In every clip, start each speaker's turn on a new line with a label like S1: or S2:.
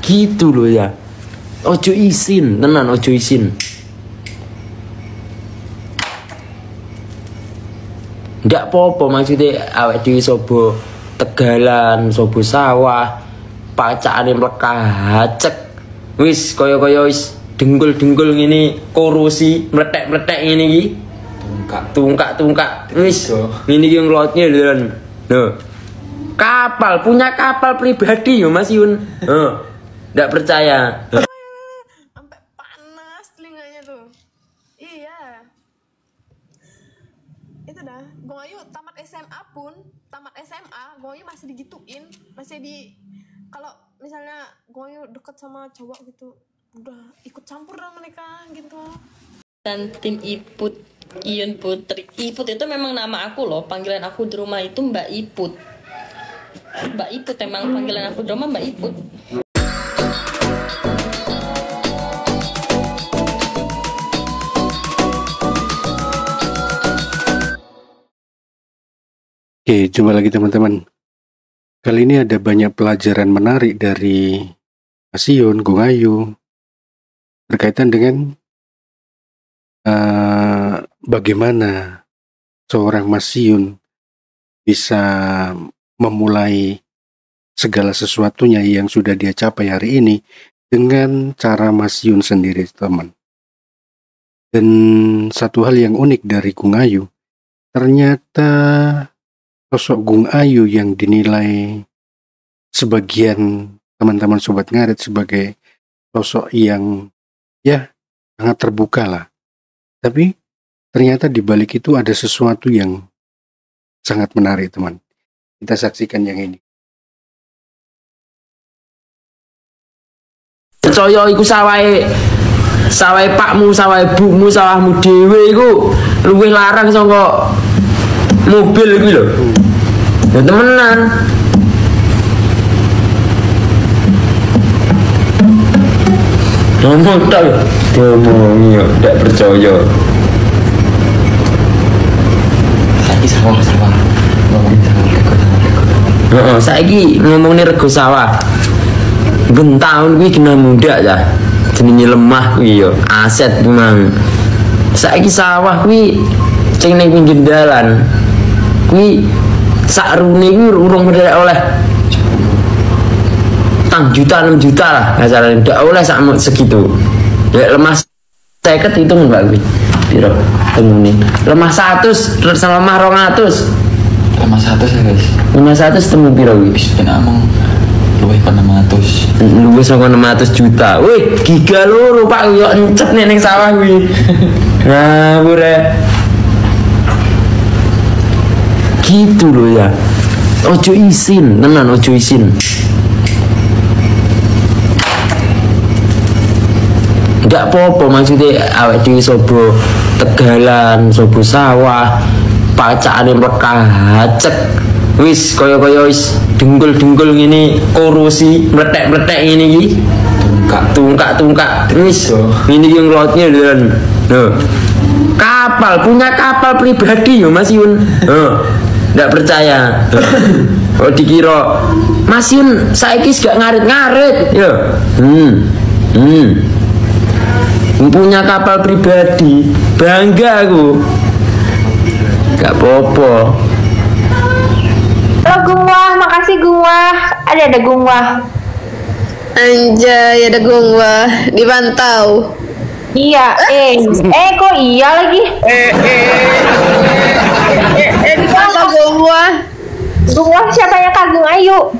S1: Gitu loh ya. Ojo isin, tenan ojo isin. Ndak apa-apa maksudnya awake dhewe sobo tegalan, sobo sawah, pacakane mlekah cek. Wis kaya-kaya wis denggul-denggul ngene korosi, meletek-meletek ngene iki. Tungkak. Wis ngene iki nglotnya lho. Loh. Kapal, punya kapal pribadi yo Mas Yun. Ndak percaya.
S2: Sampai panas telinganya tuh. Iya. Itu dah, Gong Ayu tamat SMA pun, tamat SMA, Gong Ayu masih digituin, masih di kalau misalnya Gong Ayu deket sama cowok gitu, udah ikut campur dong mereka gitu.
S3: Dan tim Iput, Iyun Putri. Iput itu memang nama aku loh, panggilan aku di rumah itu Mbak Iput. Mbak Iput emang panggilan aku di rumah Mbak Iput.
S4: Oke, jumpa lagi teman-teman. Kali ini ada banyak pelajaran menarik dari Mas Yun, Gong Ayu, berkaitan dengan bagaimana seorang Mas Yun bisa memulai segala sesuatunya yang sudah dia capai hari ini dengan cara Mas Yun sendiri, teman. Dan satu hal yang unik dari Gong Ayu, ternyata sosok Gong Ayu yang dinilai sebagian teman-teman Sobat Ngarit sebagai sosok yang ya sangat terbuka lah. Tapi ternyata di balik itu ada sesuatu yang sangat menarik, teman. Kita saksikan yang ini.
S1: Percaya iku sawahe pakmu, sawahe ibumu, sawahmu dhewe iku luwih larang saka mobil iki lho. Ya temenan. Ngomong tak lho. Ngomong yo ndak percaya. Saiki sawah. Ngomongin sawah. Saiki ngomongin rego sawah. Ben tahun kuwi kena muda ya. Jenenge lemah kuwi yo. Aset memang. Saiki sawah kuwi sing ning pinggir dalan. Kuwi sak rune kuwi urung oleh tang juta 6 juta lah asalnya ndak oleh sak segitu. Ya lemah 50 hitung Mbak kuwi. Piro temune? Lemah 100 sama lemah 200.
S5: Lemah 100 ya guys.
S1: Lemah 100 temu piro kuwi?
S5: Wis ben among luwih kon 600.
S1: Luwih saka 600 juta. Wih, giga loro Pak yo encet ning sawah kuwi. Nah, bure. Gitu loh ya. Ojo isin, tenan ojo isin. Ndak apa-apa maksudnya awake dhewe sobo tegalan, sobo sawah, pacakane mlekah cek. Wis kaya-kaya wis denggul-denggul ngene korosi, meletek-meletek ngene iki. Tungkak. Wis ngene iki nglotnya lho. Loh. Kapal, punya kapal pribadi yo Mas Yun. Ndak percaya. Oh dikira Mas Yun saiki gak ngarit-ngarit yo. Punya kapal pribadi, bangga aku. Gak apa-apa.
S6: Halo Gungwah, makasih Gungwah. Ada Gungwah.
S2: Anjay, ada Gungwah dipantau.
S6: Iya, kok iya lagi?
S2: Dipantau Gungwah.
S6: Gungwah siapa yang Kak Gong Ayu?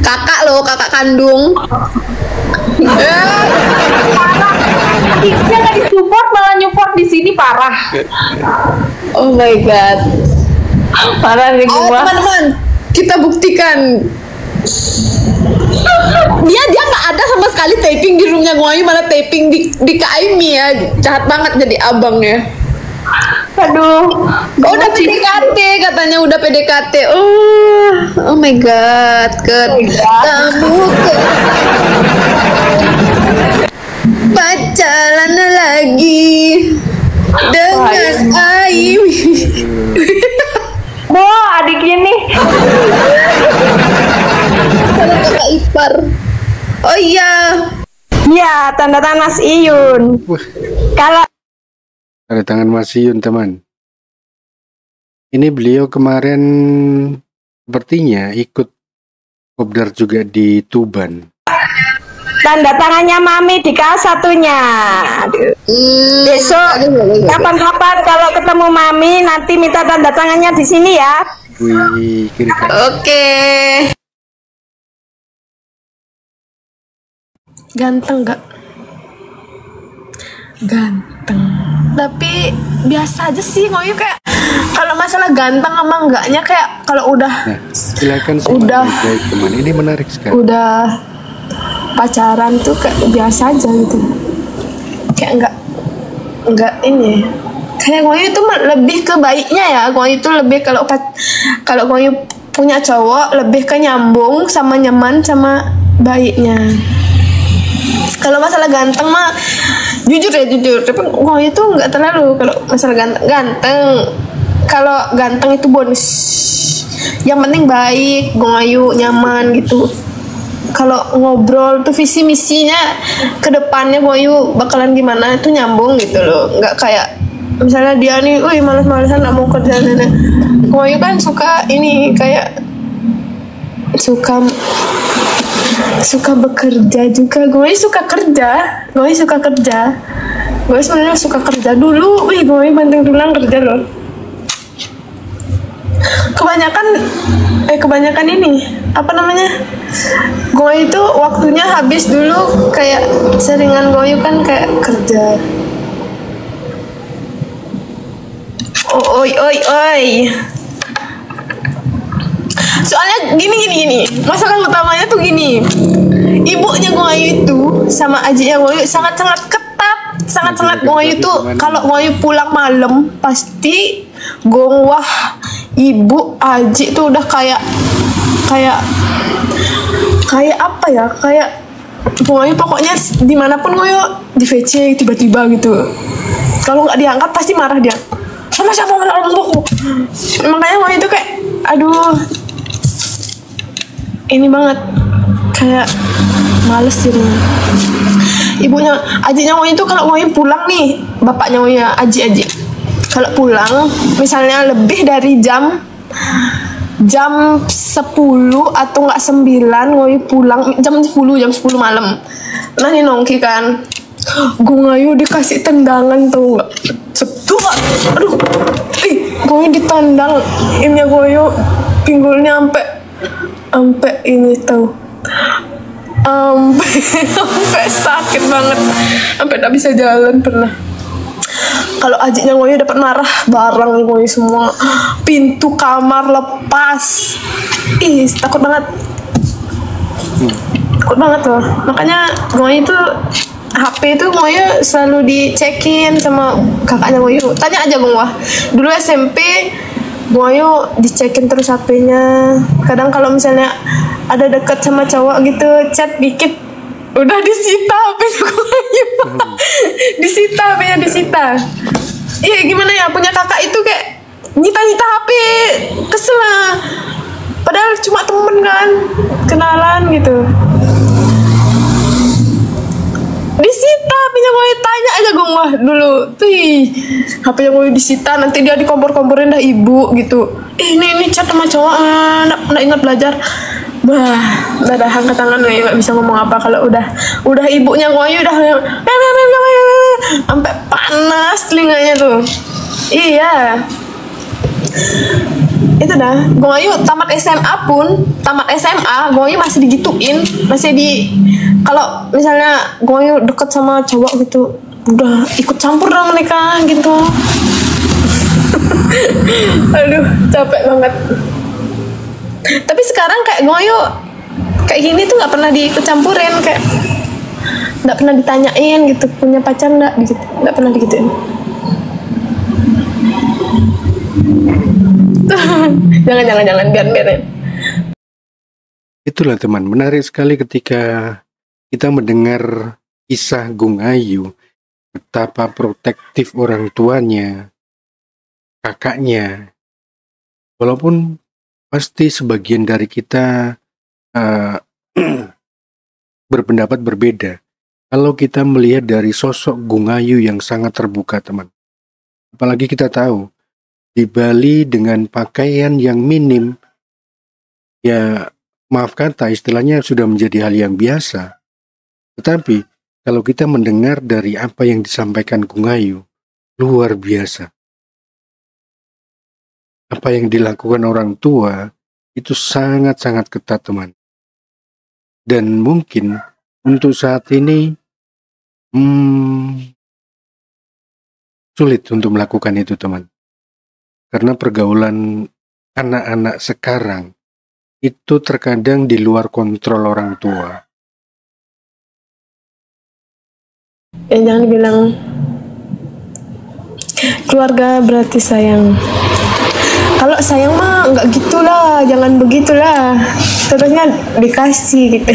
S2: Kakak lo, kakak kandung.
S6: Dia nggak disupport malah nyupport di sini, parah.
S2: Oh my god.
S6: Parah nih Gungwah.
S2: Teman-teman, kita buktikan. Dia nggak ada sama sekali taping di roomnya Gong Ayu, malah taping di Kak Aimi ya. Jahat banget jadi abangnya.
S6: Aduh.
S2: Udah PDKT katanya, udah PDKT. Oh my god, ketemu pacaran lagi dengan Aimi.
S6: Boh, adiknya nih.
S2: Kalau kakak ipar. Oh iya.
S6: Iya, tanda tangan Mas Iyun.
S4: Wah,
S6: Kalau
S4: ada tangan Mas Yun, teman. Ini beliau kemarin sepertinya ikut kopdar juga di Tuban.
S6: tanda tangannya Mami di kaos satunya. Aduh. Besok kapan-kapan kalau ketemu Mami nanti minta tanda tangannya di sini ya.
S4: Wih, kiri kanan.
S2: Oke. Ganteng gak? Ganteng. Tapi biasa aja sih Ngoyu, kayak kalau masalah ganteng sama enggaknya kayak kalau udah
S4: Nah, silakan
S2: Udah.
S4: baik teman. Ini menarik sekali.
S2: udah pacaran tuh kayak biasa aja gitu. Kayak enggak ini. Kayak Ngoyu tuh lebih ke baiknya ya. Ngoyu tuh lebih kalau Ngoyu punya cowok lebih ke nyambung sama nyaman sama baiknya. Kalau masalah ganteng mah jujur ya jujur, tapi Ngoyu tuh nggak terlalu kalau masalah ganteng. Kalau ganteng itu bonus. Yang penting baik, Ngoyu nyaman gitu. Kalau ngobrol tuh visi misinya ke depannya Ngoyu bakalan gimana itu nyambung gitu loh. Nggak kayak misalnya dia nih, wih malas-malasan nggak mau kerja. Ngoyu kan suka ini kayak suka bekerja juga. Gue suka kerja. Gue sebenarnya suka kerja dulu. Wih, gue banting tulang kerja loh. Kebanyakan ini apa namanya? Gue itu waktunya habis dulu kayak seringan gue kan kayak kerja. Oi. Soalnya gini. Masalah utamanya tuh gini. Ibunya Ngoyu itu sama ajinya Ngoyu sangat-sangat ketat. Sangat-sangat Ngoyu tuh kalau Ngoyu pulang malam pasti gongwah ibu aji tuh udah kayak apa ya? Kayak Ngoyu pokoknya dimanapun Ngoyu di VC tiba-tiba gitu. Kalau nggak diangkat pasti marah dia. Sama siapa orang tuaku. Makanya Ngoyu itu kayak aduh ini banget kayak males jadinya. Ibunya ajinya Ngoyu itu kalau Ngoyu pulang nih, bapaknya Ngoyu ya aji kalau pulang misalnya lebih dari jam 10 atau enggak 9 Ngoyu pulang jam 10 malam. Nah ini nongki kan Ngoyu dikasih tendangan tuh enggak setua. Aduh Ngoyu ditendang ini Ngoyu pinggulnya sampai ini tahu sampai sakit banget, sampai tak bisa jalan pernah. Kalau ajinya Ngoyu dapat marah, barang Ngoyu semua, pintu kamar lepas. Ih, takut banget loh. Makanya Ngoyu itu HP itu Ngoyu selalu dicekin sama kakaknya Ngoyu. Tanya aja Bang Wah, dulu SMP Ngoyu dicekin terus HP-nya. Kadang kalau misalnya ada dekat sama cowok gitu, chat dikit udah disita HP-nya Ngoyu. disita. Iya gimana ya, punya kakak itu kayak nyita HP, kesel lah. Padahal cuma temen kan, kenalan gitu. Disita HP-nya Ngoyu, tanya aja gue wah dulu tuh HP-nya Ngoyu disita, nanti dia dikompor-komporin dah ibu gitu. Ini chat sama cowok nggak ingat belajar. Wah, udah angkat tangan nggak bisa ngomong apa kalau udah ibunya Ngoyu udah sampai panas telinganya tuh. Iya. Itu dah, Ngoyu tamat SMA Ngoyu masih digituin, kalau misalnya Ngoyu deket sama cowok gitu udah ikut campur dong mereka gitu. Aduh capek banget. Tapi sekarang kayak Ngoyu kayak gini tuh nggak pernah diikut campurin, kayak nggak pernah ditanyain gitu punya pacar nggak pernah digituin. jangan biarin.
S4: Itulah teman, menarik sekali ketika kita mendengar kisah Gung Ayu, betapa protektif orang tuanya, kakaknya. Walaupun pasti sebagian dari kita berpendapat berbeda. Kalau kita melihat dari sosok Gungayu yang sangat terbuka, teman. Apalagi kita tahu, di Bali dengan pakaian yang minim, ya maaf kata istilahnya sudah menjadi hal yang biasa. Tetapi kalau kita mendengar dari apa yang disampaikan Gungayu, luar biasa. Apa yang dilakukan orang tua itu sangat-sangat ketat, teman. Dan mungkin untuk saat ini sulit untuk melakukan itu, teman. Karena pergaulan anak-anak sekarang itu terkadang di luar kontrol orang tua.
S2: Ya jangan bilang keluarga berarti sayang. Kalau sayang mah nggak gitulah, jangan begitulah. Terusnya dikasih gitu.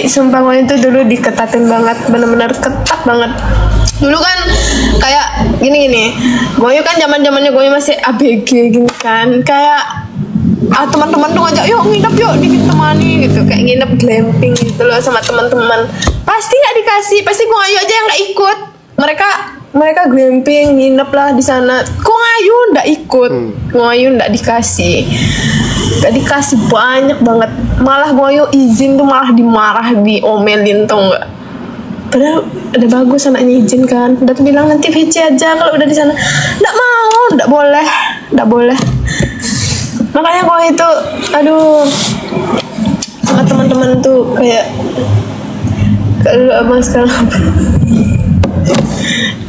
S2: Sumpah gue itu dulu diketatin banget, bener-bener ketat banget. Dulu kan kayak gini, gue kan zamannya gue masih ABG gini kan, kayak teman-teman tuh ngajak yuk nginep yuk ditemani gitu, kayak nginep glamping gitu loh sama teman-teman. Pasti nggak dikasih, pasti gue ayo aja yang nggak ikut. Mereka glamping nginep lah di sana. Gue ayu nggak ikut, gue ayu nggak dikasih. Gak dikasih banyak banget, malah gue izin tuh malah dimarah, diomelin tuh nggak. Padahal udah bagus anaknya izin kan, udah bilang nanti VC aja kalau udah di sana. Nggak mau, nggak boleh. Makanya gue itu, aduh, sama teman-teman tuh kayak kalau abang sekarang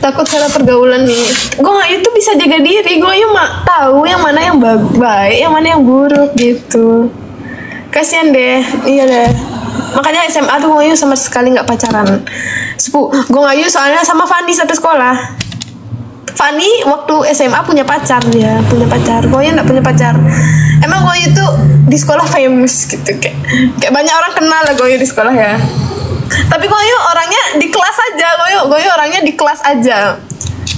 S2: takut salah pergaulan nih. Gue itu bisa jaga diri, gue mah tahu yang mana yang baik, yang mana yang buruk gitu. Kasian deh, iya deh. Makanya SMA tuh gue sama sekali nggak pacaran. Gue ngayu soalnya sama Fanny satu sekolah. Fanny waktu SMA punya pacar, dia punya pacar. Gue nggak punya pacar. Emang gue itu di sekolah famous gitu, kayak banyak orang kenal lah gue di sekolah ya. Tapi gue orangnya di kelas aja, gue orangnya di kelas aja.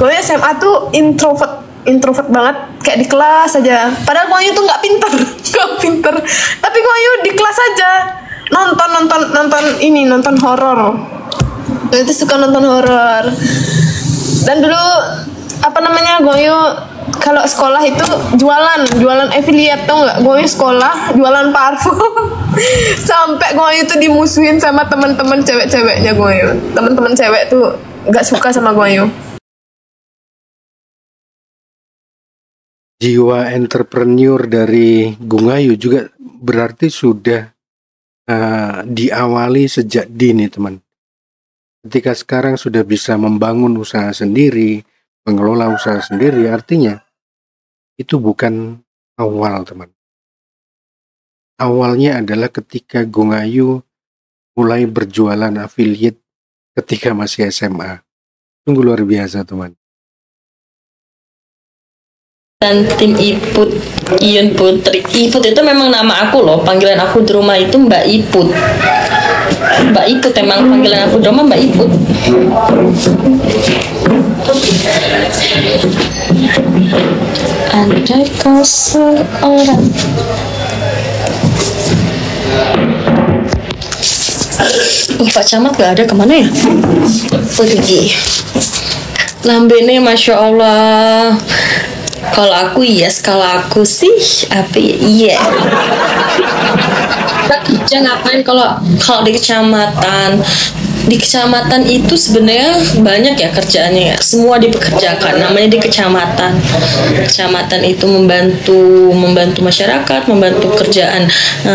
S2: Gue SMA tuh introvert banget, kayak di kelas aja. Padahal gue tuh nggak pinter. Tapi gue di kelas aja, nonton horor. Gue itu suka nonton horor. Dan dulu gue kalau sekolah itu jualan affiliate, tau nggak? Gue sekolah jualan parfum. Sampai gue itu dimusuhin sama teman-teman cewek-ceweknya gue. Teman-teman cewek tuh nggak suka sama gue.
S4: Jiwa entrepreneur dari Gungayu juga berarti sudah diawali sejak dini, teman. Ketika sekarang sudah bisa membangun usaha sendiri, mengelola usaha sendiri, artinya itu bukan awal, teman. Awalnya adalah ketika Gungayu mulai berjualan affiliate ketika masih SMA. Sungguh luar biasa, teman.
S3: Dan tim Iput, Iyun Putri. Iput itu memang nama aku loh, panggilan aku di rumah itu Mbak Iput. Mbak Iput emang panggilan aku di rumah Mbak Iput. Andai kau seorang Pak Camat gak ada, kemana ya? Pergi. Lambene Masya Allah. Kalau aku yes, kalau aku sih apa ya? Iya. Kita kerja ngapain kalau di kecamatan? Di kecamatan itu sebenarnya banyak ya kerjaannya ya. Semua dipekerjakan, namanya di kecamatan. Kecamatan itu membantu masyarakat, membantu kerjaan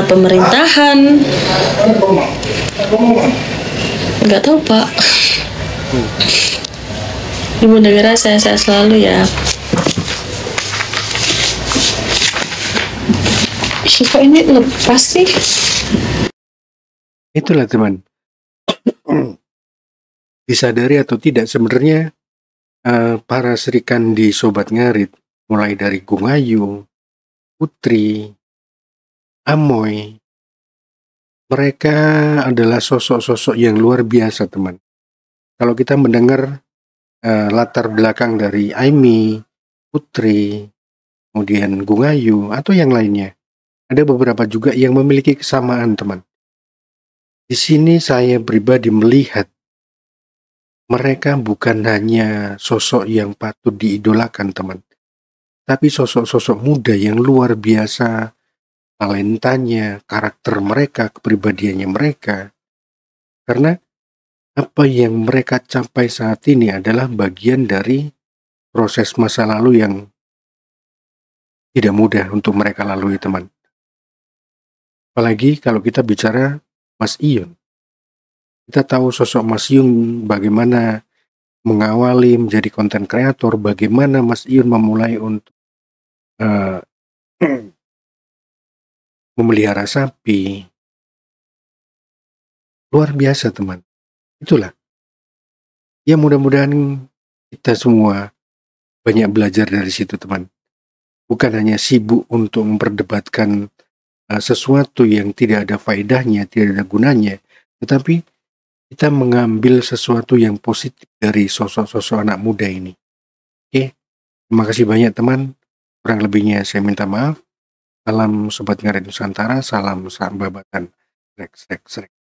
S3: pemerintahan. Nggak tahu Pak. Ibu negara saya selalu ya. Kok ini lepas sih?
S4: Itulah, teman. Disadari atau tidak, sebenarnya para serikan di Sobat Ngarit, mulai dari Gungayu, Putri, Amoy, mereka adalah sosok-sosok yang luar biasa, teman. Kalau kita mendengar latar belakang dari Aimi, Putri, kemudian Gungayu, atau yang lainnya, ada beberapa juga yang memiliki kesamaan, teman. Di sini saya pribadi melihat mereka bukan hanya sosok yang patut diidolakan, teman, tapi sosok-sosok muda yang luar biasa talentanya, karakter mereka, kepribadiannya mereka. Karena apa yang mereka capai saat ini adalah bagian dari proses masa lalu yang tidak mudah untuk mereka lalui, teman. Apalagi kalau kita bicara Mas Ion. Kita tahu sosok Mas Ion bagaimana mengawali menjadi konten kreator, bagaimana Mas Ion memulai untuk memelihara sapi. Luar biasa, teman. Itulah. Ya, mudah-mudahan kita semua banyak belajar dari situ, teman. Bukan hanya sibuk untuk memperdebatkan sesuatu yang tidak ada faedahnya, tidak ada gunanya, tetapi kita mengambil sesuatu yang positif dari sosok-sosok anak muda ini. Oke, terima kasih banyak, teman. Kurang lebihnya saya minta maaf. Salam Sobat Ngarit Nusantara, salam sambabatan. Srek, srek, srek.